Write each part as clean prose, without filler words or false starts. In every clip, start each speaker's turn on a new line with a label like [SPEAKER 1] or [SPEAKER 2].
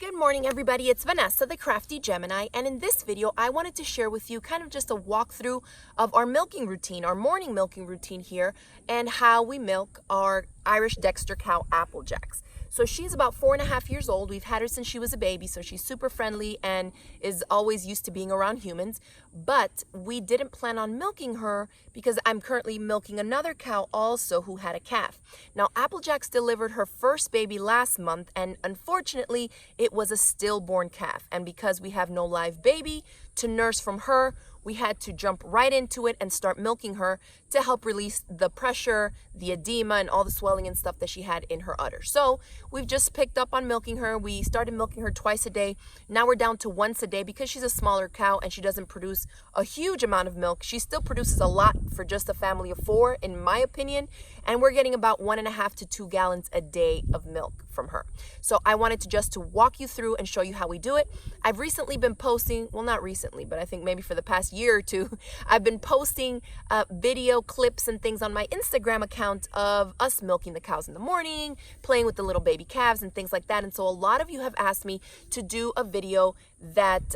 [SPEAKER 1] Good morning, everybody. It's Vanessa, the Crafty Gemini, and in this video, I wanted to share with you kind of just a walkthrough of our milking routine, our morning milking routine here, and how we milk our Irish Dexter cow, Apple Jax. So she's about 4.5 years old. We've had her since she was a baby, so she's super friendly and is always used to being around humans. But we didn't plan on milking her because I'm currently milking another cow also who had a calf. Now, Apple Jax delivered her first baby last month, and unfortunately, it was a stillborn calf. And because we have no live baby to nurse from her, we had to jump right into it and start milking her to help release the pressure, the edema, and all the swelling and stuff that she had in her udder. So we've just picked up on milking her. We started milking her twice a day. Now we're down to once a day because she's a smaller cow and she doesn't produce a huge amount of milk. She still produces a lot for just a family of 4, in my opinion. And we're getting about 1.5 to 2 gallons a day of milk from her. So I wanted to walk you through and show you how we do it. I've recently been posting, well, not recently, but I think maybe for the past year or two, I've been posting video clips and things on my Instagram account of us milking the cows in the morning, playing with the little baby calves and things like that. And so a lot of you have asked me to do a video that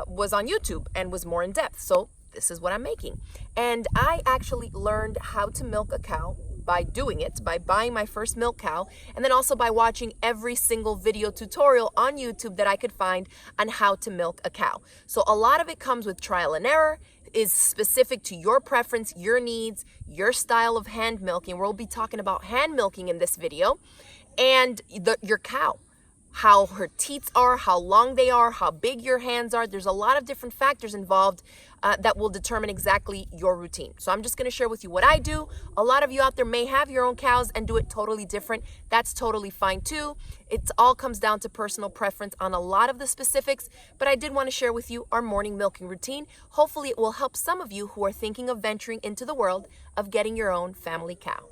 [SPEAKER 1] was on YouTube and was more in depth. So this is what I'm making. And I actually learned how to milk a cow by doing it, by buying my first milk cow, and then also by watching every single video tutorial on YouTube that I could find on how to milk a cow. So a lot of it comes with trial and error, is specific to your preference, your needs, your style of hand milking. We'll be talking about hand milking in this video, and your cow. How her teats are, how long they are, how big your hands are. There's a lot of different factors involved that will determine exactly your routine. So I'm just going to share with you what I do. A lot of you out there may have your own cows and do it totally different. That's totally fine too. It all comes down to personal preference on a lot of the specifics, but I did want to share with you our morning milking routine. Hopefully it will help some of you who are thinking of venturing into the world of getting your own family cow.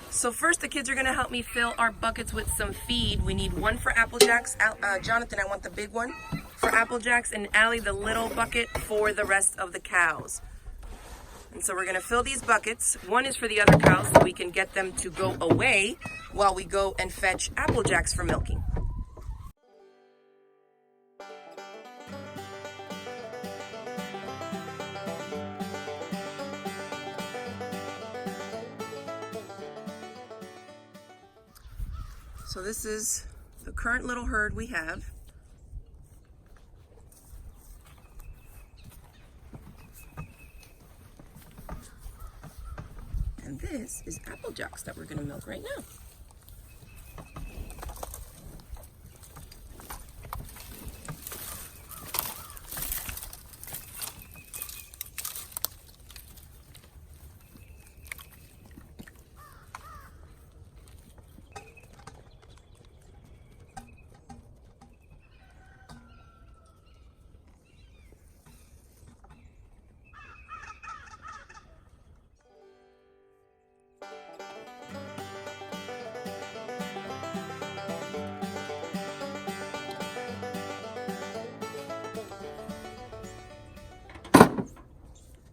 [SPEAKER 1] So first, the kids are going to help me fill our buckets with some feed. We need one for Apple Jax. Jonathan, I want the big one for Apple Jax, and Allie the little bucket for the rest of the cows. And so we're going to fill these buckets. One is for the other cows so we can get them to go away while we go and fetch Apple Jax for milking. So this is the current little herd we have. And this is Apple Jax that we're going to milk right now.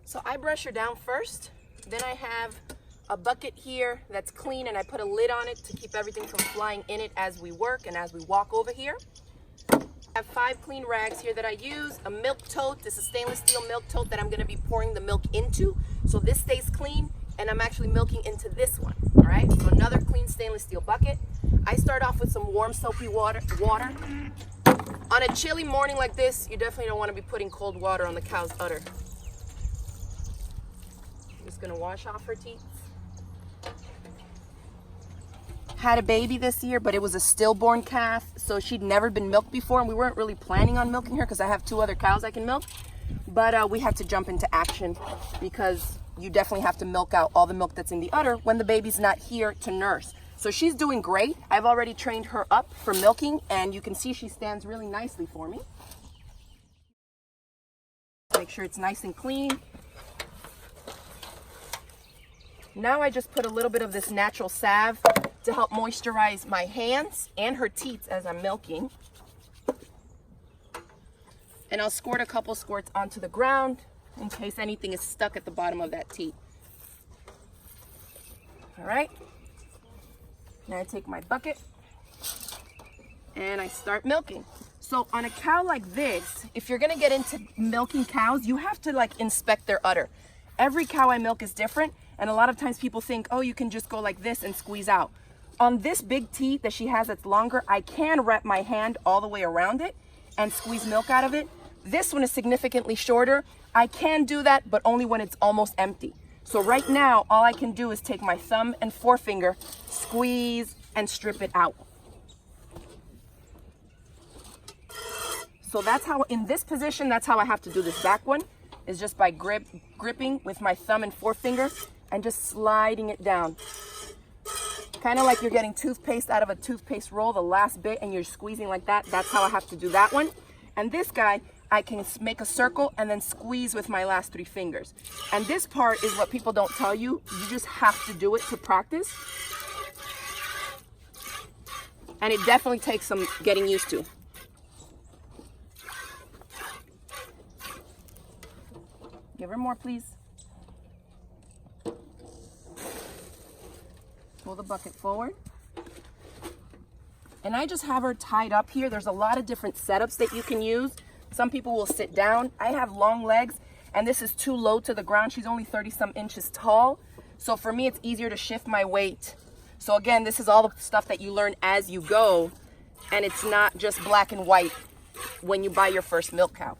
[SPEAKER 1] So I brush her down first, then I have a bucket here that's clean and I put a lid on it to keep everything from flying in it as we work and as we walk over here. I have 5 clean rags here that I use, a milk tote. This is stainless steel milk tote that I'm going to be pouring the milk into. So this stays clean and I'm actually milking into this one. All right, so another clean stainless steel bucket. I start off with some warm soapy water. On a chilly morning like this, you definitely don't want to be putting cold water on the cow's udder. Just gonna wash off her teats. Had a baby this year, but it was a stillborn calf, so she'd never been milked before, and we weren't really planning on milking her because I have 2 other cows I can milk. But we had to jump into action because you definitely have to milk out all the milk that's in the udder when the baby's not here to nurse. So she's doing great. I've already trained her up for milking, and you can see she stands really nicely for me. Make sure it's nice and clean. Now I just put a little bit of this natural salve to help moisturize my hands and her teats as I'm milking. And I'll squirt a couple squirts onto the ground in case anything is stuck at the bottom of that teat. All right. Now I take my bucket and I start milking. So on a cow like this, if you're gonna get into milking cows, you have to like inspect their udder. Every cow I milk is different, and a lot of times people think, oh, you can just go like this and squeeze out. On this big teat that she has that's longer, I can wrap my hand all the way around it and squeeze milk out of it. This one is significantly shorter. I can do that, but only when it's almost empty. So right now, all I can do is take my thumb and forefinger, squeeze, and strip it out. So that's how, in this position, that's how I have to do this back one, is just by gripping with my thumb and forefinger and just sliding it down. Kind of like you're getting toothpaste out of a toothpaste roll, the last bit, and you're squeezing like that. That's how I have to do that one. And this guy, I can make a circle and then squeeze with my last 3 fingers. And this part is what people don't tell you. You just have to do it to practice. And it definitely takes some getting used to. Give her more, please. Pull the bucket forward. And I just have her tied up here. There's a lot of different setups that you can use. Some people will sit down. I have long legs, and this is too low to the ground. She's only 30-some inches tall. So for me, it's easier to shift my weight. So again, this is all the stuff that you learn as you go, and it's not just black and white when you buy your first milk cow.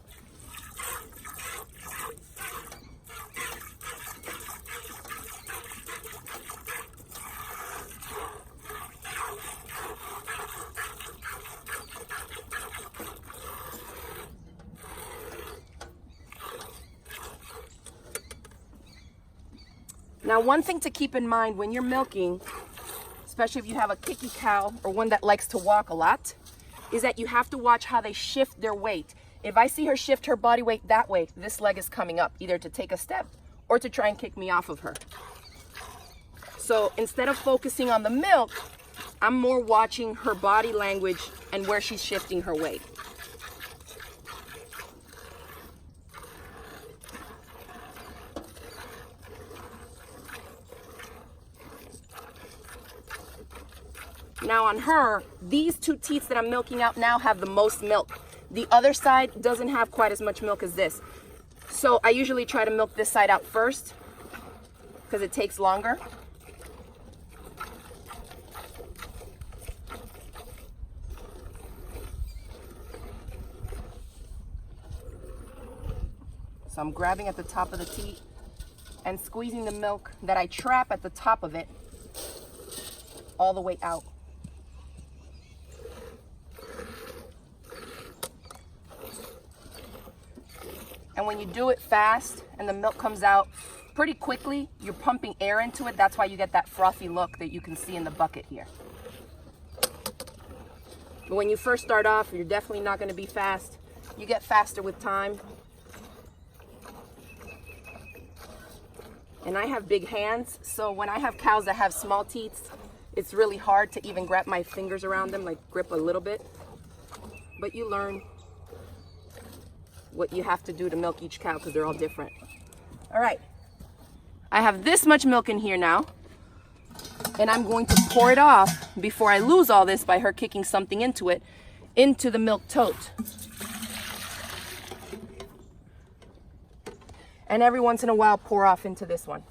[SPEAKER 1] Now, one thing to keep in mind when you're milking, especially if you have a kicky cow or one that likes to walk a lot, is that you have to watch how they shift their weight. If I see her shift her body weight that way, this leg is coming up, either to take a step or to try and kick me off of her. So instead of focusing on the milk, I'm more watching her body language and where she's shifting her weight. Now on her, these 2 teats that I'm milking out now have the most milk. The other side doesn't have quite as much milk as this. So I usually try to milk this side out first because it takes longer. So I'm grabbing at the top of the teat and squeezing the milk that I trap at the top of it all the way out. And when you do it fast and the milk comes out pretty quickly, you're pumping air into it. That's why you get that frothy look that you can see in the bucket here. But when you first start off, you're definitely not going to be fast. You get faster with time. And I have big hands, so when I have cows that have small teats, it's really hard to even grab my fingers around them, like grip a little bit. But you learn what you have to do to milk each cow because they're all different. All right, I have this much milk in here now, and I'm going to pour it off before I lose all this by her kicking something into it, into the milk tote. And every once in a while, pour off into this one.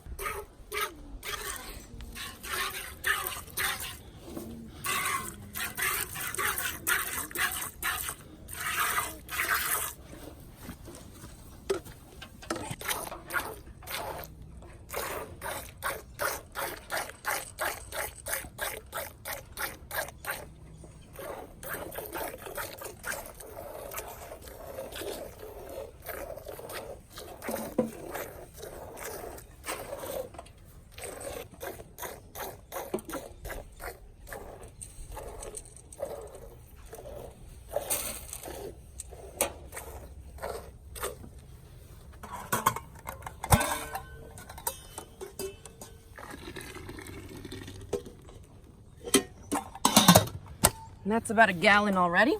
[SPEAKER 1] And that's about a gallon already.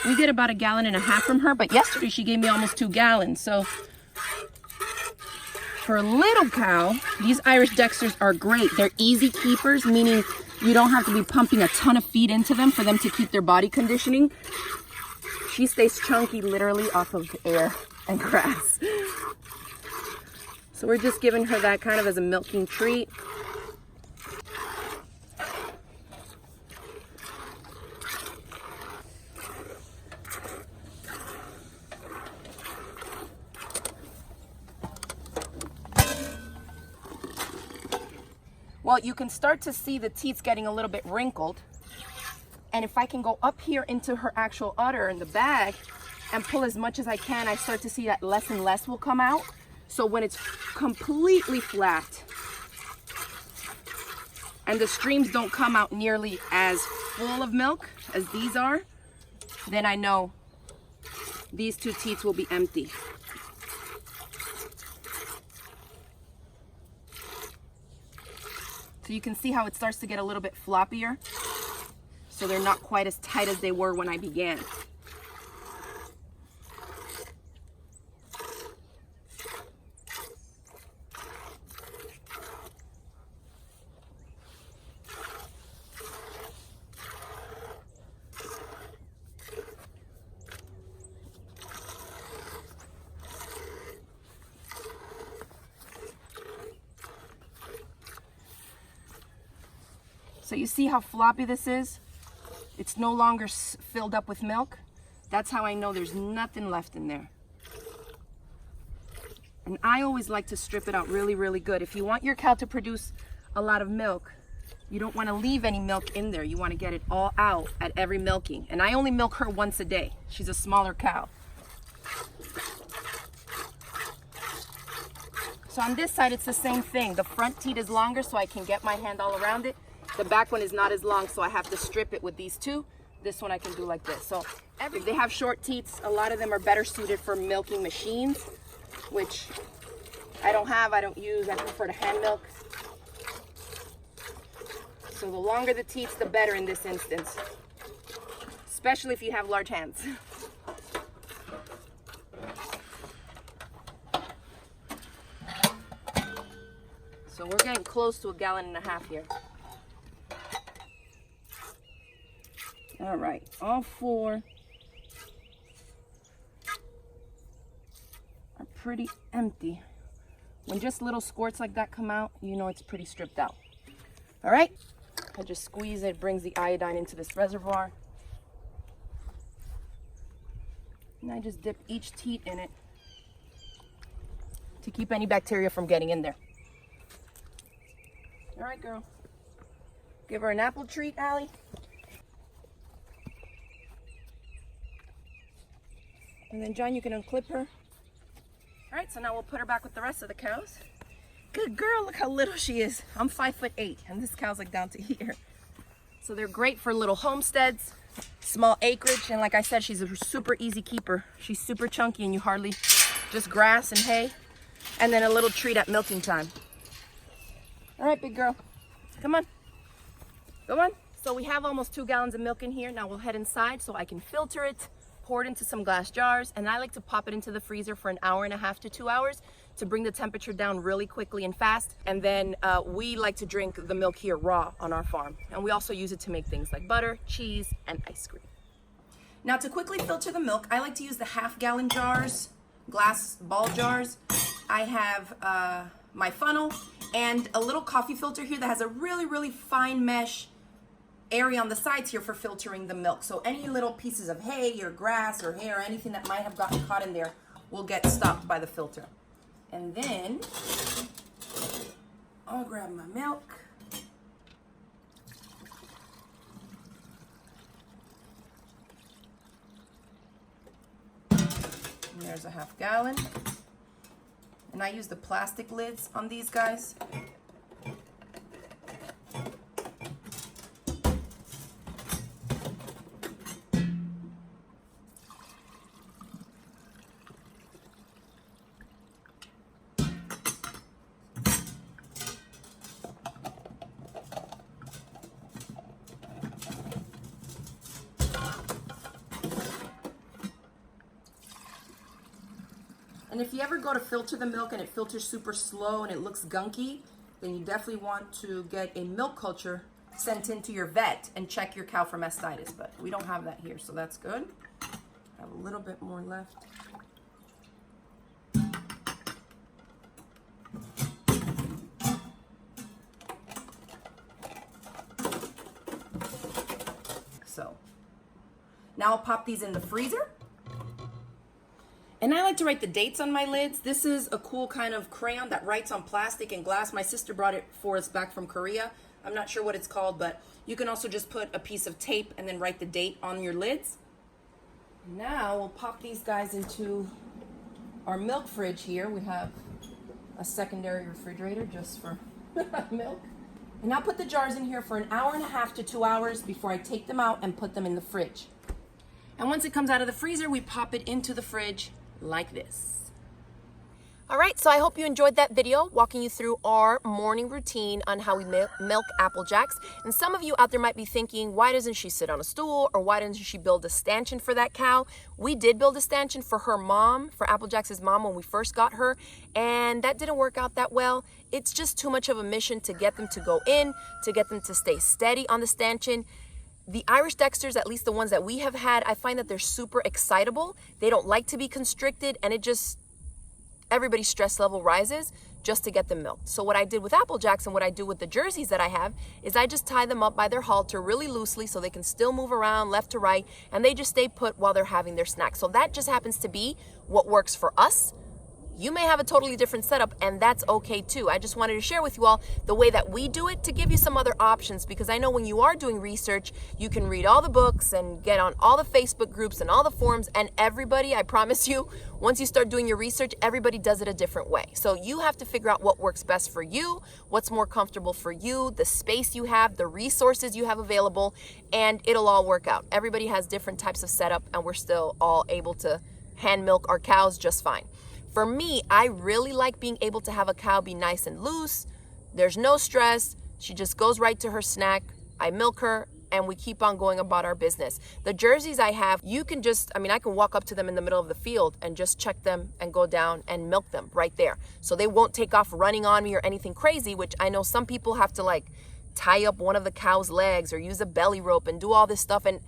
[SPEAKER 1] We get about 1.5 gallons from her, but yesterday she gave me almost 2 gallons. So for a little cow, these Irish Dexters are great. They're easy keepers, meaning You don't have to be pumping a ton of feed into them for them to keep their body conditioning. She stays chunky literally off of air and grass. So we're just giving her that kind of as a milking treat. Well, you can start to see the teats getting a little bit wrinkled. And if I can go up here into her actual udder in the bag and pull as much as I can, I start to see that less and less will come out. So when it's completely flat and the streams don't come out nearly as full of milk as these are, then I know these two teats will be empty. So you can see how it starts to get a little bit floppier. So they're not quite as tight as they were when I began. So you see how floppy this is? It's no longer filled up with milk. That's how I know there's nothing left in there. And I always like to strip it out really, really good. If you want your cow to produce a lot of milk, you don't want to leave any milk in there. You want to get it all out at every milking. And I only milk her once a day. She's a smaller cow. So on this side, it's the same thing. The front teat is longer so I can get my hand all around it. The back one is not as long, so I have to strip it with these two. This one I can do like this. So if they have short teats, a lot of them are better suited for milking machines, which I don't have, I don't use. I prefer to hand milk. So the longer the teats, the better in this instance, especially if you have large hands. So we're getting close to 1.5 gallons here. All right, all four are pretty empty. When just little squirts like that come out, you know it's pretty stripped out. All right, I just squeeze it, brings the iodine into this reservoir. And I just dip each teat in it to keep any bacteria from getting in there. All right, girl. Give her an apple treat, Allie. And then, John, you can unclip her. All right, so now we'll put her back with the rest of the cows. Good girl, look how little she is. I'm 5'8", and this cow's like down to here. So they're great for little homesteads, small acreage, and like I said, she's a super easy keeper. She's super chunky, and you hardly, just grass and hay, and then a little treat at milking time. All right, big girl, come on, come on. So we have almost 2 gallons of milk in here. Now we'll head inside so I can filter it, pour it into some glass jars, and I like to pop it into the freezer for 1.5 hours to 2 hours to bring the temperature down really quickly and fast. And then we like to drink the milk here raw on our farm. And we also use it to make things like butter, cheese, and ice cream. Now to quickly filter the milk, I like to use the 1/2 gallon jars, glass ball jars. I have my funnel and a little coffee filter here that has a really, really fine mesh area on the sides here for filtering the milk. So any little pieces of hay or grass or hair or anything that might have gotten caught in there will get stopped by the filter. And then I'll grab my milk. And there's a 1/2 gallon. And I use the plastic lids on these guys. And if you ever go to filter the milk and it filters super slow and it looks gunky, then you definitely want to get a milk culture sent in to your vet and check your cow for mastitis, but we don't have that here, so that's good. I have a little bit more left. So now I'll pop these in the freezer. And I like to write the dates on my lids. This is a cool kind of crayon that writes on plastic and glass. My sister brought it for us back from Korea. I'm not sure what it's called, but you can also just put a piece of tape and then write the date on your lids. Now we'll pop these guys into our milk fridge here. We have a secondary refrigerator just for milk. And I'll put the jars in here for an hour and a half to 2 hours before I take them out and put them in the fridge. And once it comes out of the freezer, we pop it into the fridge like this. All right, so I hope you enjoyed that video walking you through our morning routine on how we milk Apple Jax. And some of you out there might be thinking, why doesn't she sit on a stool, or why doesn't she build a stanchion for that cow? We did build a stanchion for her mom, for Apple Jax's mom, when we first got her, and that didn't work out that well. It's just too much of a mission to get them to go in, to get them to stay steady on the stanchion. The Irish Dexters, at least the ones that we have had, I find that they're super excitable. They don't like to be constricted, and everybody's stress level rises just to get them milked. So what I did with Apple Jax and what I do with the jerseys that I have is I just tie them up by their halter really loosely so they can still move around left to right, and they just stay put while they're having their snack. So that just happens to be what works for us. You may have a totally different setup, and that's okay too. I just wanted to share with you all the way that we do it to give you some other options, because I know when you are doing research, you can read all the books and get on all the Facebook groups and all the forums, and everybody, I promise you, once you start doing your research, everybody does it a different way. So you have to figure out what works best for you, what's more comfortable for you, the space you have, the resources you have available, and it'll all work out. Everybody has different types of setup, and we're still all able to hand milk our cows just fine. For me, I really like being able to have a cow be nice and loose. There's no stress. She just goes right to her snack. I milk her, and we keep on going about our business. The jerseys I have, you can just, I can walk up to them in the middle of the field and just check them and go down and milk them right there. So they won't take off running on me or anything crazy, which I know some people have to tie up one of the cow's legs or use a belly rope and do all this stuff. And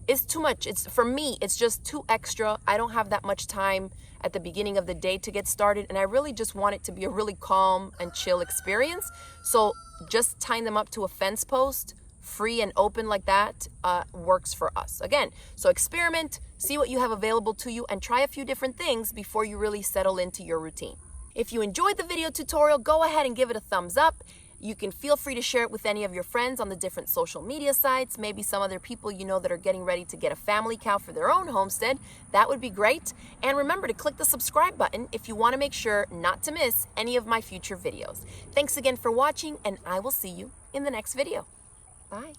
[SPEAKER 1] it's too much. For me, it's just too extra. I don't have that much time at the beginning of the day to get started, and I really just want it to be a really calm and chill experience. So just tying them up to a fence post, free and open like that, works for us. Again, so experiment, see what you have available to you, and try a few different things before you really settle into your routine. If you enjoyed the video tutorial, go ahead and give it a thumbs up. You can feel free to share it with any of your friends on the different social media sites, maybe some other people you know that are getting ready to get a family cow for their own homestead. That would be great. And remember to click the subscribe button if you want to make sure not to miss any of my future videos. Thanks again for watching, and I will see you in the next video. Bye.